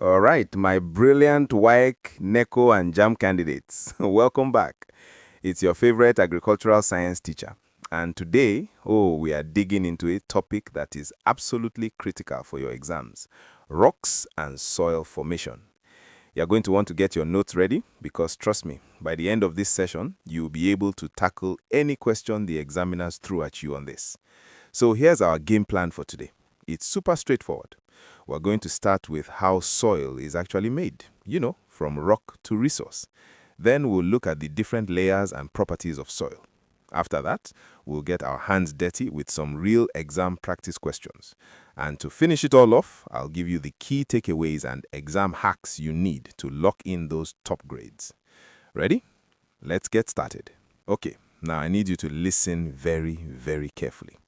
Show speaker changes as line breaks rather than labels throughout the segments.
All right, my brilliant WAEC, NECO, and JAMB candidates, welcome back. It's your favorite agricultural science teacher. And today, we are digging into a topic that is absolutely critical for your exams, rocks and soil formation. You're going to want to get your notes ready because trust me, by the end of this session, you'll be able to tackle any question the examiners threw at you on this. So here's our game plan for today. It's super straightforward. We're going to start with how soil is actually made, from rock to resource. Then we'll look at the different layers and properties of soil. After that, we'll get our hands dirty with some real exam practice questions. And to finish it all off, I'll give you the key takeaways and exam hacks you need to lock in those top grades. Ready? Let's get started. Okay, now I need you to listen very, very carefully.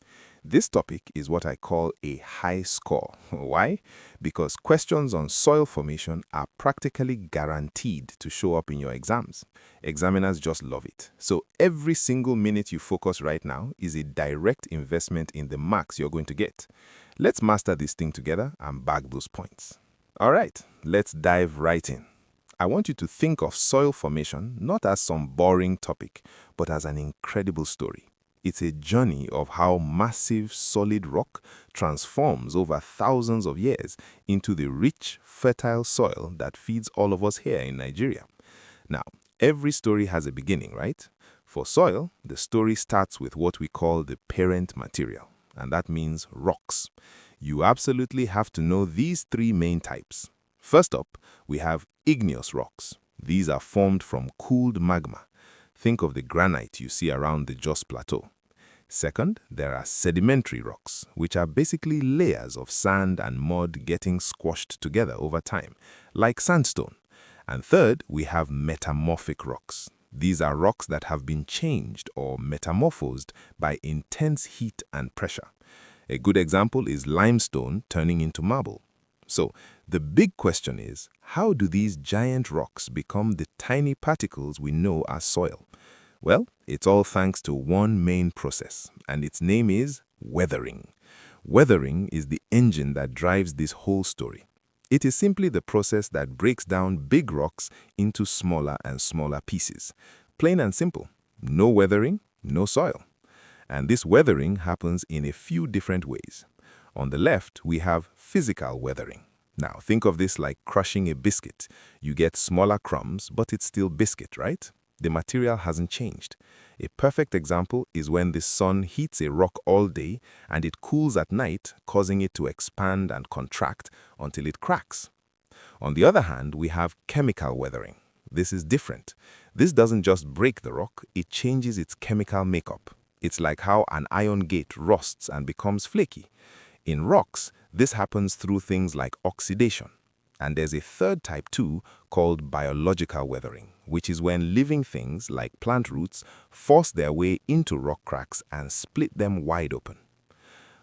This topic is what I call a high score. Why? Because questions on soil formation are practically guaranteed to show up in your exams. Examiners just love it. So every single minute you focus right now is a direct investment in the marks you're going to get. Let's master this thing together and bag those points. All right, let's dive right in. I want you to think of soil formation not as some boring topic, but as an incredible story. It's a journey of how massive, solid rock transforms over thousands of years into the rich, fertile soil that feeds all of us here in Nigeria. Now, every story has a beginning, right? For soil, the story starts with what we call the parent material, and that means rocks. You absolutely have to know these three main types. First up, we have igneous rocks. These are formed from cooled magma. Think of the granite you see around the Jos Plateau. Second, there are sedimentary rocks, which are basically layers of sand and mud getting squashed together over time, like sandstone. And third, we have metamorphic rocks. These are rocks that have been changed or metamorphosed by intense heat and pressure. A good example is limestone turning into marble. So, the big question is, how do these giant rocks become the tiny particles we know as soil? Well, it's all thanks to one main process, and its name is weathering. Weathering is the engine that drives this whole story. It is simply the process that breaks down big rocks into smaller and smaller pieces. Plain and simple. No weathering, no soil. And this weathering happens in a few different ways. On the left, we have physical weathering. Now, think of this like crushing a biscuit. You get smaller crumbs, but it's still biscuit, right? The material hasn't changed. A perfect example is when the sun heats a rock all day and it cools at night, causing it to expand and contract until it cracks. On the other hand, we have chemical weathering. This is different. This doesn't just break the rock, it changes its chemical makeup. It's like how an iron gate rusts and becomes flaky. In rocks, this happens through things like oxidation. And there's a third type too called biological weathering, which is when living things like plant roots force their way into rock cracks and split them wide open.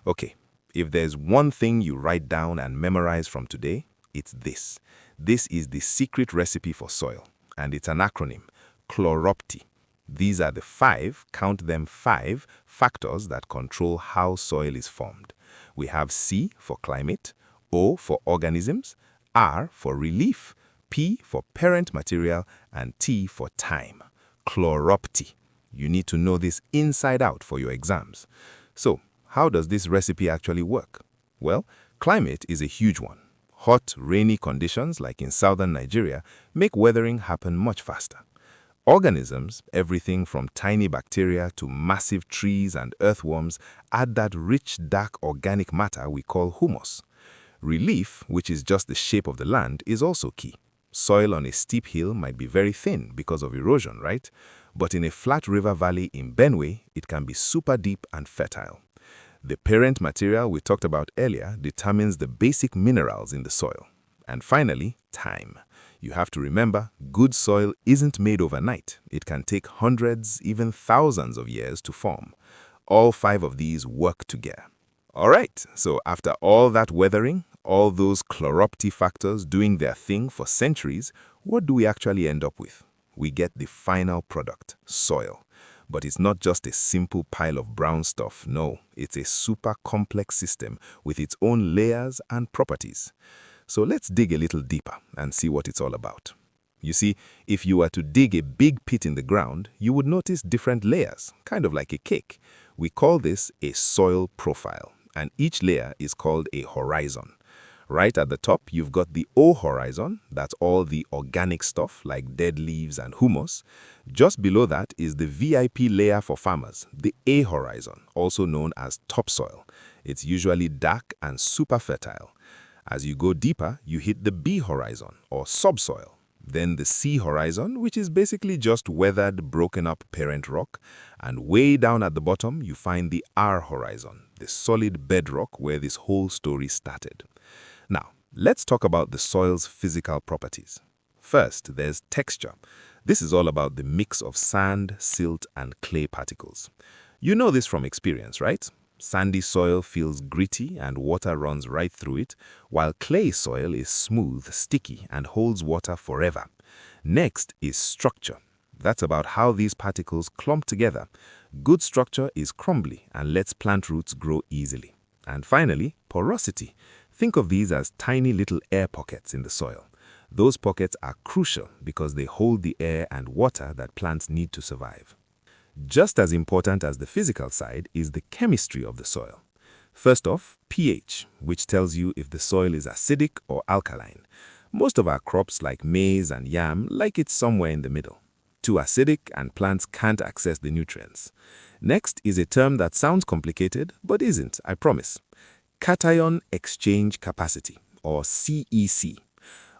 Okay, if there's one thing you write down and memorize from today, it's this. This is the secret recipe for soil, and it's an acronym, chloropty. These are the count them five, factors that control how soil is formed. We have C for climate, O for organisms, R for relief, P for parent material, and T for time. Chloropty. You need to know this inside out for your exams. So, how does this recipe actually work? Well, climate is a huge one. Hot, rainy conditions, like in southern Nigeria, make weathering happen much faster. Organisms, everything from tiny bacteria to massive trees and earthworms, add that rich, dark organic matter we call humus. Relief, which is just the shape of the land, is also key. Soil on a steep hill might be very thin because of erosion, right? But in a flat river valley in Benue, it can be super deep and fertile. The parent material we talked about earlier determines the basic minerals in the soil. And finally, time. You have to remember, good soil isn't made overnight. It can take hundreds, even thousands of years to form. All five of these work together. All right, so after all that weathering, all those chloropty factors doing their thing for centuries, what do we actually end up with? We get the final product, soil. But it's not just a simple pile of brown stuff, no. It's a super complex system with its own layers and properties. So let's dig a little deeper and see what it's all about. You see, if you were to dig a big pit in the ground, you would notice different layers, kind of like a cake. We call this a soil profile, and each layer is called a horizon. Right at the top, you've got the O horizon, that's all the organic stuff like dead leaves and humus. Just below that is the VIP layer for farmers, the A horizon, also known as topsoil. It's usually dark and super fertile. As you go deeper, you hit the B horizon, or subsoil. Then the C horizon, which is basically just weathered, broken up parent rock. And way down at the bottom, you find the R horizon, the solid bedrock where this whole story started. Now, let's talk about the soil's physical properties. First, there's texture. This is all about the mix of sand, silt, and clay particles. You know this from experience, right? Sandy soil feels gritty and water runs right through it, while clay soil is smooth, sticky, and holds water forever. Next is structure. That's about how these particles clump together. Good structure is crumbly and lets plant roots grow easily. And finally, porosity. Think of these as tiny little air pockets in the soil. Those pockets are crucial because they hold the air and water that plants need to survive. Just as important as the physical side is the chemistry of the soil. First off, pH, which tells you if the soil is acidic or alkaline. Most of our crops like maize and yam like it somewhere in the middle. Too acidic and plants can't access the nutrients. Next is a term that sounds complicated but isn't, I promise. Cation exchange capacity, or CEC.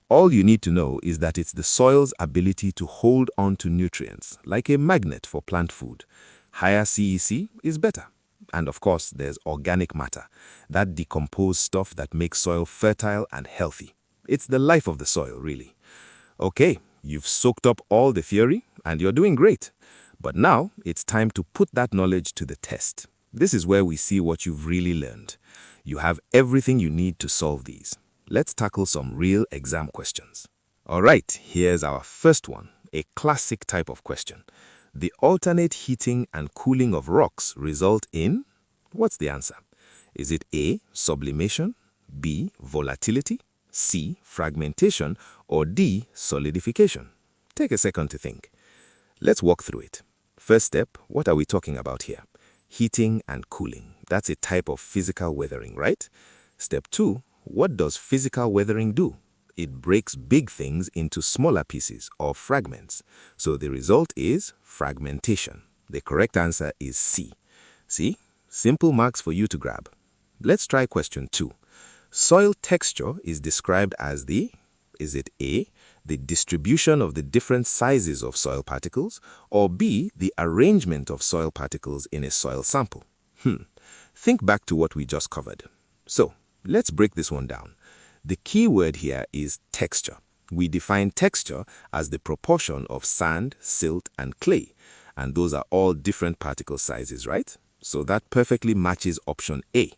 All you need to know is that it's the soil's ability to hold on to nutrients, like a magnet for plant food. Higher CEC is better. And of course, there's organic matter, that decomposed stuff that makes soil fertile and healthy. It's the life of the soil, really. Okay, you've soaked up all the theory, and you're doing great. But now, it's time to put that knowledge to the test. This is where we see what you've really learned. You have everything you need to solve these. Let's tackle some real exam questions. All right, here's our first one, a classic type of question. The alternate heating and cooling of rocks result in? What's the answer? Is it A, sublimation, B, volatility, C, fragmentation, or D, solidification? Take a second to think. Let's walk through it. First step, what are we talking about here? Heating and cooling. That's a type of physical weathering, right? Step 2, what does physical weathering do? It breaks big things into smaller pieces or fragments. So the result is fragmentation. The correct answer is C. See? Simple marks for you to grab. Let's try question 2. Soil texture is described as is it A, the distribution of the different sizes of soil particles, or B, the arrangement of soil particles in a soil sample? Think back to what we just covered. So, let's break this one down. The key word here is texture. We define texture as the proportion of sand, silt, and clay, and those are all different particle sizes, right? So that perfectly matches option A.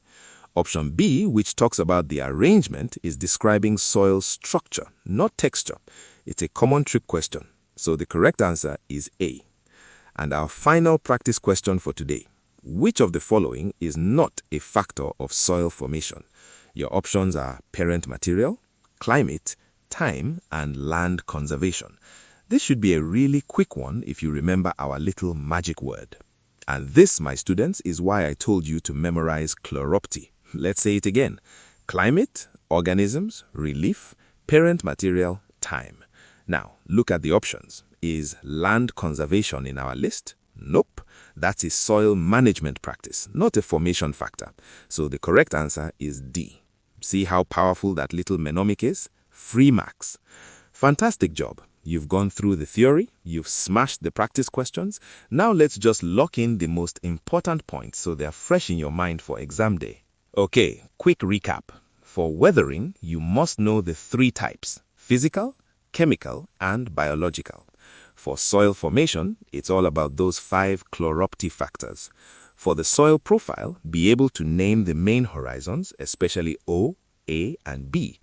Option B, which talks about the arrangement, is describing soil structure, not texture. It's a common trick question, so the correct answer is A. And our final practice question for today. Which of the following is not a factor of soil formation? Your options are parent material, climate, time, and land conservation. This should be a really quick one if you remember our little magic word. And this, my students, is why I told you to memorize chloropty. Let's say it again. Climate, organisms, relief, parent material, time. Now, look at the options. Is land conservation in our list? Nope. That's a soil management practice, not a formation factor. So the correct answer is D. See how powerful that little mnemonic is? Free marks. Fantastic job. You've gone through the theory, you've smashed the practice questions. Now let's just lock in the most important points so they're fresh in your mind for exam day. Okay, quick recap. For weathering, you must know the 3 types: physical, chemical, and biological. For soil formation, it's all about those 5 chloropty factors. For the soil profile, be able to name the main horizons, especially O, A, and B.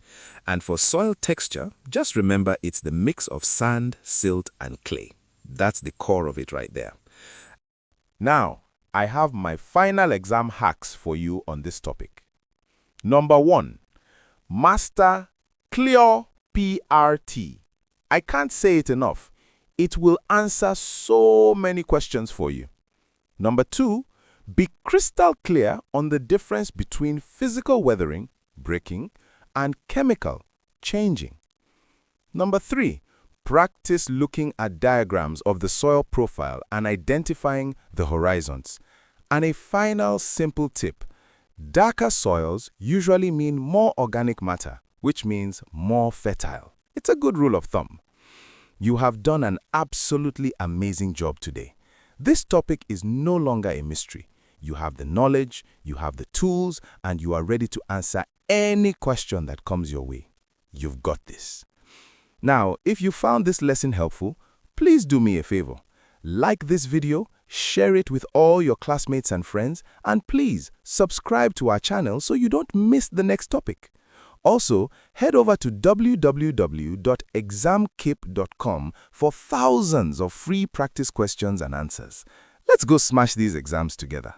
And for soil texture, just remember it's the mix of sand, silt, and clay. That's the core of it right there.
Now, I have my final exam hacks for you on this topic. Number 1, master Clear PRT. I can't say it enough. It will answer so many questions for you. Number 2, be crystal clear on the difference between physical weathering, breaking, and chemical, changing. Number 3, practice looking at diagrams of the soil profile and identifying the horizons. And a final simple tip: darker soils usually mean more organic matter, which means more fertile. It's a good rule of thumb. You have done an absolutely amazing job today. This topic is no longer a mystery. You have the knowledge, you have the tools, and you are ready to answer any question that comes your way. You've got this. Now, if you found this lesson helpful, please do me a favor. Like this video, share it with all your classmates and friends, and please subscribe to our channel so you don't miss the next topic. Also, head over to www.examkp.com for thousands of free practice questions and answers. Let's go smash these exams together.